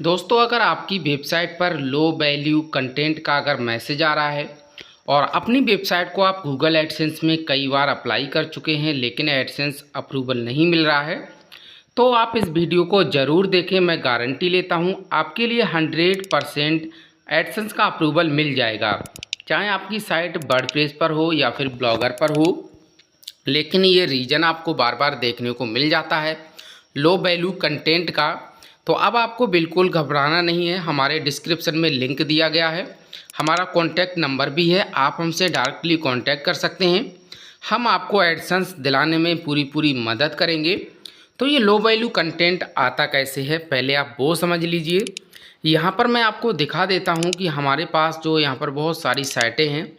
दोस्तों, अगर आपकी वेबसाइट पर लो वैल्यू कंटेंट का अगर मैसेज आ रहा है और अपनी वेबसाइट को आप गूगल एडसेंस में कई बार अप्लाई कर चुके हैं लेकिन एडसेंस अप्रूवल नहीं मिल रहा है, तो आप इस वीडियो को ज़रूर देखें। मैं गारंटी लेता हूं आपके लिए 100% एडसेंस का अप्रूवल मिल जाएगा, चाहे आपकी साइट वर्डप्रेस पर हो या फिर ब्लॉगर पर हो। लेकिन ये रीज़न आपको बार बार देखने को मिल जाता है लो वैल्यू कंटेंट का। तो अब आपको बिल्कुल घबराना नहीं है। हमारे डिस्क्रिप्शन में लिंक दिया गया है, हमारा कॉन्टैक्ट नंबर भी है, आप हमसे डायरेक्टली कॉन्टैक्ट कर सकते हैं। हम आपको एडसेंस दिलाने में पूरी मदद करेंगे। तो ये लो वैल्यू कंटेंट आता कैसे है, पहले आप वो समझ लीजिए। यहाँ पर मैं आपको दिखा देता हूँ कि हमारे पास जो यहाँ पर बहुत सारी साइटें हैं,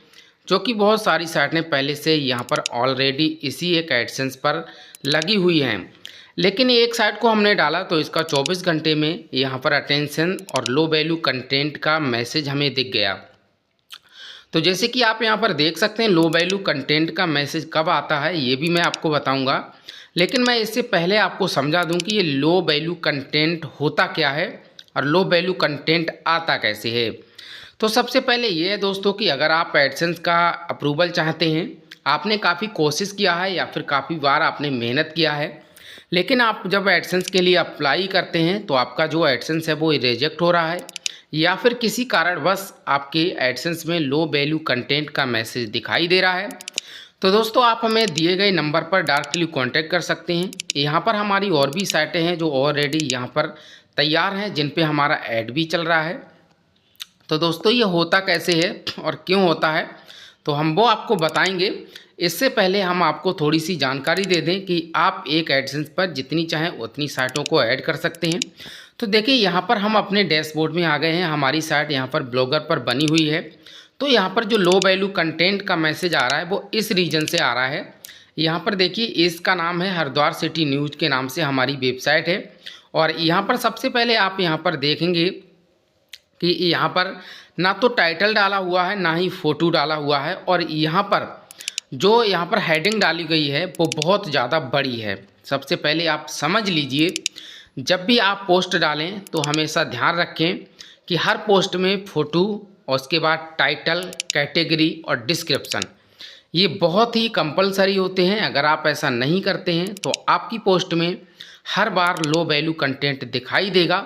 जो कि बहुत सारी साइटें पहले से यहाँ पर ऑलरेडी इसी एक एडसेंस पर लगी हुई हैं। लेकिन एक साइट को हमने डाला तो इसका 24 घंटे में यहाँ पर अटेंशन और लो वैल्यू कंटेंट का मैसेज हमें दिख गया। तो जैसे कि आप यहाँ पर देख सकते हैं, लो वैल्यू कंटेंट का मैसेज कब आता है ये भी मैं आपको बताऊँगा। लेकिन मैं इससे पहले आपको समझा दूँ कि ये लो वैल्यू कंटेंट होता क्या है और लो वैल्यू कंटेंट आता कैसे है। तो सबसे पहले ये है दोस्तों कि अगर आप एडसेंस का अप्रूवल चाहते हैं, आपने काफ़ी कोशिश किया है या फिर काफ़ी बार आपने मेहनत किया है, लेकिन आप जब एडसेंस के लिए अप्लाई करते हैं तो आपका जो एडसेंस है वो रिजेक्ट हो रहा है या फिर किसी कारणवश आपके एडसेंस में लो वैल्यू कंटेंट का मैसेज दिखाई दे रहा है, तो दोस्तों आप हमें दिए गए नंबर पर डायरेक्टली कांटेक्ट कर सकते हैं। यहाँ पर हमारी और भी साइटें हैं जो ऑलरेडी यहाँ पर तैयार हैं, जिन पे हमारा ऐड भी चल रहा है। तो दोस्तों ये होता कैसे है और क्यों होता है, तो हम वो आपको बताएंगे। इससे पहले हम आपको थोड़ी सी जानकारी दे दें कि आप एक एडसेंस पर जितनी चाहें उतनी साइटों को ऐड कर सकते हैं। तो देखिए यहाँ पर हम अपने डैशबोर्ड में आ गए हैं। हमारी साइट यहाँ पर ब्लॉगर पर बनी हुई है। तो यहाँ पर जो लो वैल्यू कंटेंट का मैसेज आ रहा है वो इस रीजन से आ रहा है। यहाँ पर देखिए, इसका नाम है हरिद्वार सिटी न्यूज़ के नाम से हमारी वेबसाइट है। और यहाँ पर सबसे पहले आप यहाँ पर देखेंगे कि यहाँ पर ना तो टाइटल डाला हुआ है ना ही फ़ोटो डाला हुआ है, और यहाँ पर जो यहाँ पर हेडिंग डाली गई है वो बहुत ज़्यादा बड़ी है। सबसे पहले आप समझ लीजिए, जब भी आप पोस्ट डालें तो हमेशा ध्यान रखें कि हर पोस्ट में फ़ोटो और उसके बाद टाइटल, कैटेगरी और डिस्क्रिप्शन, ये बहुत ही कंपलसरी होते हैं। अगर आप ऐसा नहीं करते हैं तो आपकी पोस्ट में हर बार लो वैल्यू कंटेंट दिखाई देगा।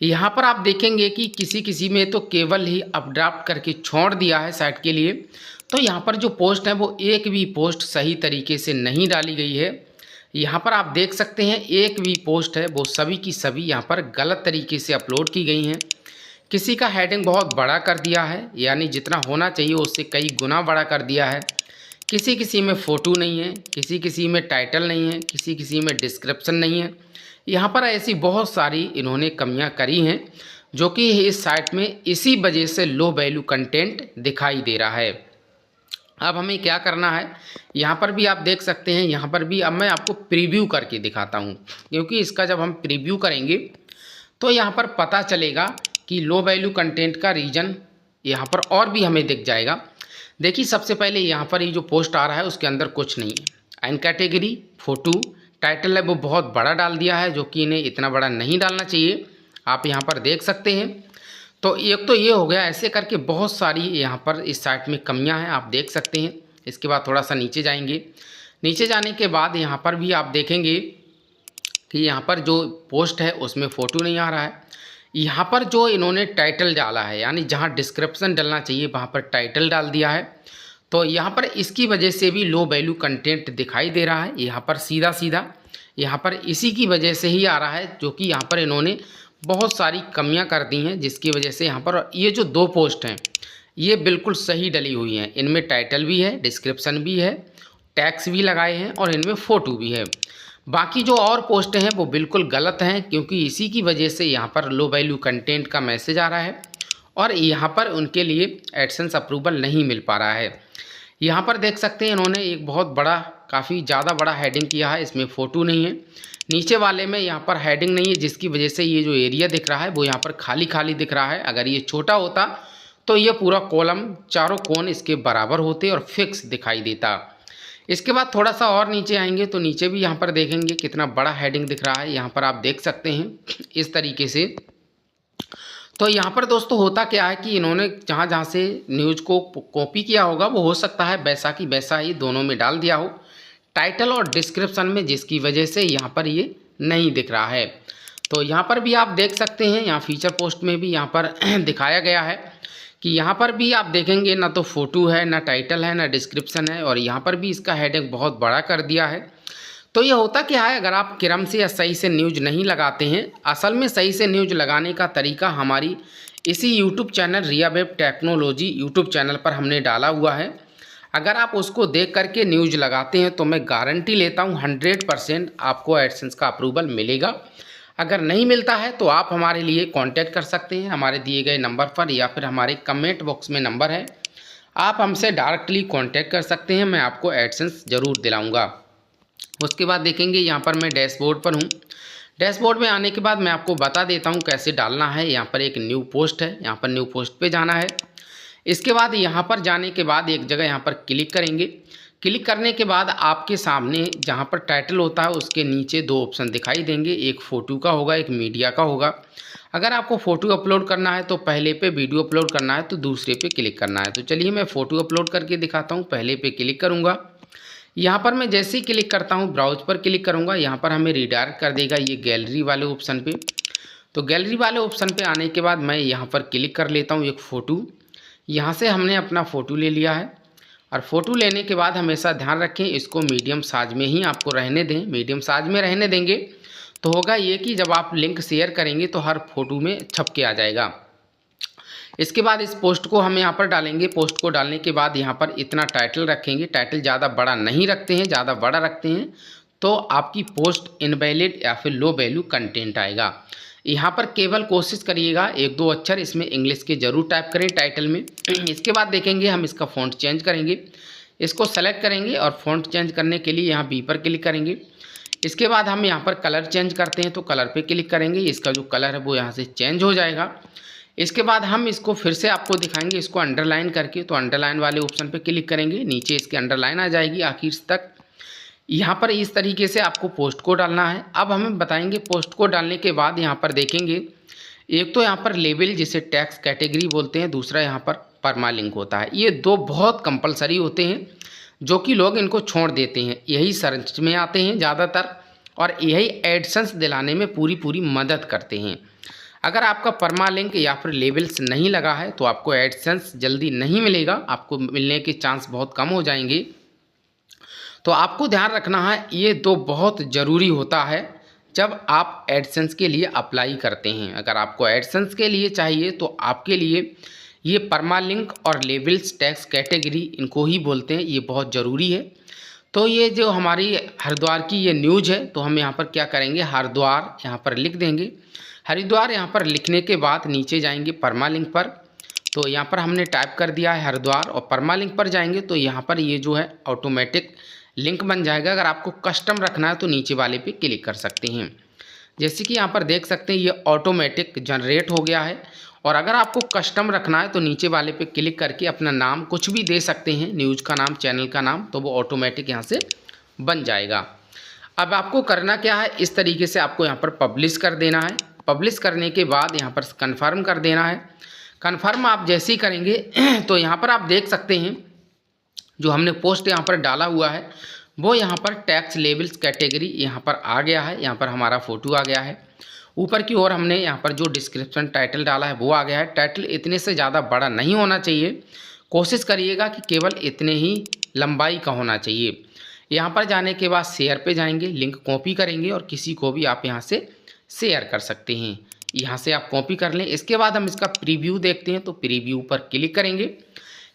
यहाँ पर आप देखेंगे कि किसी किसी में तो केवल ही अपड्राफ्ट करके छोड़ दिया है साइट के लिए। तो यहाँ पर जो पोस्ट है वो एक भी पोस्ट सही तरीके से नहीं डाली गई है। यहाँ पर आप देख सकते हैं एक भी पोस्ट है वो सभी की सभी यहाँ पर गलत तरीके से अपलोड की गई हैं। किसी का हेडिंग बहुत बड़ा कर दिया है, यानी जितना होना चाहिए उससे कई गुना बड़ा कर दिया है। किसी किसी में फ़ोटो नहीं है, किसी किसी में टाइटल नहीं है, किसी किसी में डिस्क्रिप्शन नहीं है। यहाँ पर ऐसी बहुत सारी इन्होंने कमियां करी हैं जो कि इस साइट में इसी वजह से लो वैल्यू कंटेंट दिखाई दे रहा है। अब हमें क्या करना है, यहाँ पर भी आप देख सकते हैं। यहाँ पर भी अब मैं आपको प्रीव्यू करके दिखाता हूँ, क्योंकि इसका जब हम प्रीव्यू करेंगे तो यहाँ पर पता चलेगा कि लो वैल्यू कंटेंट का रीज़न यहाँ पर और भी हमें दिख जाएगा। देखिए सबसे पहले यहाँ पर ये जो पोस्ट आ रहा है उसके अंदर कुछ नहीं है। एंड कैटेगरी, फ़ोटो, टाइटल है वो बहुत बड़ा डाल दिया है, जो कि इन्हें इतना बड़ा नहीं डालना चाहिए। आप यहाँ पर देख सकते हैं। तो एक तो ये हो गया, ऐसे करके बहुत सारी यहाँ पर इस साइट में कमियां हैं, आप देख सकते हैं। इसके बाद थोड़ा सा नीचे जाएंगे। नीचे जाने के बाद यहाँ पर भी आप देखेंगे कि यहाँ पर जो पोस्ट है उसमें फ़ोटो नहीं आ रहा है। यहाँ पर जो इन्होंने टाइटल डाला है, यानी जहाँ डिस्क्रिप्शन डलना चाहिए वहाँ पर टाइटल डाल दिया है। तो यहाँ पर इसकी वजह से भी लो वैल्यू कंटेंट दिखाई दे रहा है। यहाँ पर सीधा सीधा यहाँ पर इसी की वजह से ही आ रहा है, जो कि यहाँ पर इन्होंने बहुत सारी कमियां कर दी हैं, जिसकी वजह से यहाँ पर ये जो दो पोस्ट हैं ये बिल्कुल सही डली हुई हैं। इनमें टाइटल भी है, डिस्क्रिप्शन भी है, टैग्स भी लगाए हैं और इनमें फ़ोटो भी है। बाकी जो और पोस्ट हैं वो बिल्कुल गलत हैं, क्योंकि इसी की वजह से यहाँ पर लो वैल्यू कंटेंट का मैसेज आ रहा है और यहाँ पर उनके लिए एडसेंस अप्रूवल नहीं मिल पा रहा है। यहाँ पर देख सकते हैं इन्होंने एक बहुत बड़ा, काफ़ी ज़्यादा बड़ा हेडिंग किया है, इसमें फ़ोटो नहीं है। नीचे वाले में यहाँ पर हेडिंग नहीं है, जिसकी वजह से ये जो एरिया दिख रहा है वो यहाँ पर खाली खाली दिख रहा है। अगर ये छोटा होता तो ये पूरा कॉलम, चारों कोण इसके बराबर होते और फिक्स दिखाई देता। इसके बाद थोड़ा सा और नीचे आएंगे तो नीचे भी यहाँ पर देखेंगे कितना बड़ा हेडिंग दिख रहा है। यहाँ पर आप देख सकते हैं इस तरीके से तो यहाँ पर दोस्तों होता क्या है कि इन्होंने जहाँ जहाँ से न्यूज़ को कॉपी किया होगा वो हो सकता है वैसा की वैसा ही दोनों में डाल दिया हो टाइटल और डिस्क्रिप्शन में, जिसकी वजह से यहाँ पर ये नहीं दिख रहा है। तो यहाँ पर भी आप देख सकते हैं, यहाँ फीचर पोस्ट में भी यहाँ पर दिखाया गया है कि यहाँ पर भी आप देखेंगे ना तो फ़ोटो है, ना टाइटल है, ना डिस्क्रिप्शन है, और यहाँ पर भी इसका हेडिंग बहुत बड़ा कर दिया है। तो ये होता क्या है, अगर आप क्रम से या सही से न्यूज़ नहीं लगाते हैं, असल में सही से न्यूज़ लगाने का तरीका हमारी इसी यूट्यूब चैनल रिया वेब टेक्नोलॉजी यूट्यूब चैनल पर हमने डाला हुआ है। अगर आप उसको देख करके न्यूज़ लगाते हैं तो मैं गारंटी लेता हूँ 100% आपको एडसेंस का अप्रूवल मिलेगा। अगर नहीं मिलता है तो आप हमारे लिए कांटेक्ट कर सकते हैं हमारे दिए गए नंबर पर, या फिर हमारे कमेंट बॉक्स में नंबर है, आप हमसे डायरेक्टली कांटेक्ट कर सकते हैं, मैं आपको एडसेंस ज़रूर दिलाऊंगा। उसके बाद देखेंगे यहाँ पर मैं डैशबोर्ड पर हूँ। डैशबोर्ड में आने के बाद मैं आपको बता देता हूँ कैसे डालना है। यहाँ पर एक न्यू पोस्ट है, यहाँ पर न्यू पोस्ट पे जाना है। इसके बाद यहाँ पर जाने के बाद एक जगह यहाँ पर क्लिक करेंगे। क्लिक करने के बाद आपके सामने जहाँ पर टाइटल होता है उसके नीचे दो ऑप्शन दिखाई देंगे, एक फ़ोटो का होगा, एक मीडिया का होगा। अगर आपको फ़ोटो अपलोड करना है तो पहले पे, वीडियो अपलोड करना है तो दूसरे पे क्लिक करना है। तो चलिए मैं फ़ोटो अपलोड करके दिखाता हूँ। पहले पे क्लिक करूँगा। यहाँ पर मैं जैसे ही क्लिक करता हूँ ब्राउज पर क्लिक करूँगा, यहाँ पर हमें रिडायरेक्ट कर देगा ये गैलरी वाले ऑप्शन पे। तो गैलरी वाले ऑप्शन पे आने के बाद मैं यहाँ पर क्लिक कर लेता हूँ एक फ़ोटो। यहाँ से हमने अपना फ़ोटो ले लिया है, और फ़ोटो लेने के बाद हमेशा ध्यान रखें इसको मीडियम साइज में ही आपको रहने दें। मीडियम साइज में रहने देंगे तो होगा ये कि जब आप लिंक शेयर करेंगे तो हर फ़ोटो में छप के आ जाएगा। इसके बाद इस पोस्ट को हम यहाँ पर डालेंगे। पोस्ट को डालने के बाद यहाँ पर इतना टाइटल रखेंगे। टाइटल ज़्यादा बड़ा नहीं रखते हैं, ज़्यादा बड़ा रखते हैं तो आपकी पोस्ट इनवैलिड या फिर लो वैल्यू कंटेंट आएगा। यहाँ पर केवल कोशिश करिएगा एक दो अक्षर इसमें इंग्लिश के ज़रूर टाइप करें टाइटल में। इसके बाद देखेंगे हम इसका फ़ॉन्ट चेंज करेंगे। इसको सेलेक्ट करेंगे और फ़ॉन्ट चेंज करने के लिए यहाँ बी पर क्लिक करेंगे। इसके बाद हम यहाँ पर कलर चेंज करते हैं तो कलर पे क्लिक करेंगे। इसका जो कलर है वो यहाँ से चेंज हो जाएगा। इसके बाद हम इसको फिर से आपको दिखाएंगे इसको अंडरलाइन करके, तो अंडरलाइन वाले ऑप्शन पे क्लिक करेंगे, नीचे इसके अंडरलाइन आ जाएगी आखिर तक। यहाँ पर इस तरीके से आपको पोस्ट को डालना है। अब हमें बताएंगे पोस्ट को डालने के बाद यहाँ पर देखेंगे एक तो यहाँ पर लेबल जिसे टैक्स कैटेगरी बोलते हैं, दूसरा यहाँ पर परमालिंक होता है। ये दो बहुत कंपलसरी होते हैं जो कि लोग इनको छोड़ देते हैं, यही सर्च में आते हैं ज़्यादातर और यही एडसेंस दिलाने में पूरी मदद करते हैं। अगर आपका परमालिंक या फिर लेबल्स नहीं लगा है तो आपको एडसेंस जल्दी नहीं मिलेगा, आपको मिलने के चांस बहुत कम हो जाएंगे। तो आपको ध्यान रखना है ये दो बहुत ज़रूरी होता है जब आप एडसेंस के लिए अप्लाई करते हैं। अगर आपको एडसेंस के लिए चाहिए तो आपके लिए ये परमालिंक और लेबल्स टैक्स कैटेगरी इनको ही बोलते हैं, ये बहुत ज़रूरी है। तो ये जो हमारी हरिद्वार की ये न्यूज़ है तो हम यहाँ पर क्या करेंगे, हरिद्वार यहाँ पर लिख देंगे। हरिद्वार यहाँ पर लिखने के बाद नीचे जाएंगे परमालिंक पर, तो यहाँ पर हमने टाइप कर दिया है हरिद्वार, और परमालिंक पर जाएंगे तो यहाँ पर ये जो है ऑटोमेटिक लिंक बन जाएगा। अगर आपको कस्टम रखना है तो नीचे वाले पे क्लिक कर सकते हैं। जैसे कि यहाँ पर देख सकते हैं ये ऑटोमेटिक जनरेट हो गया है। और अगर आपको कस्टम रखना है तो नीचे वाले पे क्लिक करके अपना नाम कुछ भी दे सकते हैं, न्यूज़ का नाम, चैनल का नाम, तो वो ऑटोमेटिक यहाँ से बन जाएगा। अब आपको करना क्या है, इस तरीके से आपको यहाँ पर पब्लिश कर देना है। पब्लिश करने के बाद यहाँ पर कन्फर्म कर देना है। कन्फर्म आप जैसे ही करेंगे तो यहाँ पर आप देख सकते हैं जो हमने पोस्ट यहाँ पर डाला हुआ है वो यहाँ पर टैक्स लेबल्स कैटेगरी यहाँ पर आ गया है। यहाँ पर हमारा फ़ोटो आ गया है। ऊपर की ओर हमने यहाँ पर जो डिस्क्रिप्शन टाइटल डाला है वो आ गया है। टाइटल इतने से ज़्यादा बड़ा नहीं होना चाहिए, कोशिश करिएगा कि केवल इतने ही लंबाई का होना चाहिए। यहाँ पर जाने के बाद शेयर पे जाएंगे, लिंक कॉपी करेंगे और किसी को भी आप यहाँ से शेयर कर सकते हैं। यहाँ से आप कॉपी कर लें। इसके बाद हम इसका प्रीव्यू देखते हैं तो प्रीव्यू पर क्लिक करेंगे।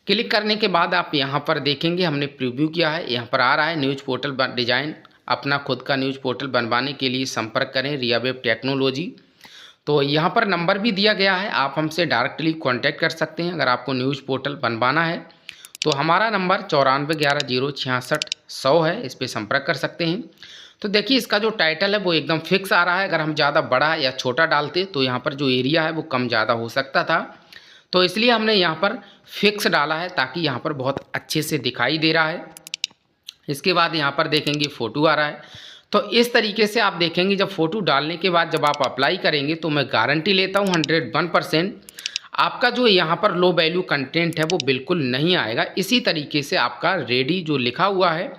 क्लिक करने के बाद आप यहाँ पर देखेंगे हमने प्रीव्यू किया है। यहाँ पर आ रहा है न्यूज़ पोर्टल डिज़ाइन। अपना खुद का न्यूज़ पोर्टल बनवाने के लिए संपर्क करें रिया वेब टेक्नोलॉजी। तो यहाँ पर नंबर भी दिया गया है, आप हमसे डायरेक्टली कांटेक्ट कर सकते हैं अगर आपको न्यूज़ पोर्टल बनवाना है। तो हमारा नंबर 9411066100 है, इस पर संपर्क कर सकते हैं। तो देखिए इसका जो टाइटल है वो एकदम फिक्स आ रहा है। अगर हम ज़्यादा बड़ा या छोटा डालते तो यहाँ पर जो एरिया है वो कम ज़्यादा हो सकता था, तो इसलिए हमने यहाँ पर फिक्स डाला है ताकि यहाँ पर बहुत अच्छे से दिखाई दे रहा है। इसके बाद यहाँ पर देखेंगे फ़ोटो आ रहा है। तो इस तरीके से आप देखेंगे जब फ़ोटो डालने के बाद जब आप अप्लाई करेंगे तो मैं गारंटी लेता हूँ 101% आपका जो यहाँ पर लो वैल्यू कंटेंट है वो बिल्कुल नहीं आएगा। इसी तरीके से आपका रेडी जो लिखा हुआ है,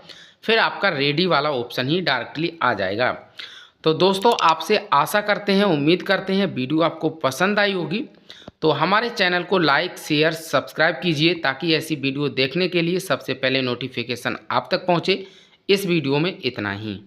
फिर आपका रेडी वाला ऑप्शन ही डायरेक्टली आ जाएगा। तो दोस्तों आपसे आशा करते हैं, उम्मीद करते हैं वीडियो आपको पसंद आई होगी। तो हमारे चैनल को लाइक, शेयर, सब्सक्राइब कीजिए ताकि ऐसी वीडियो देखने के लिए सबसे पहले नोटिफिकेशन आप तक पहुँचे। इस वीडियो में इतना ही।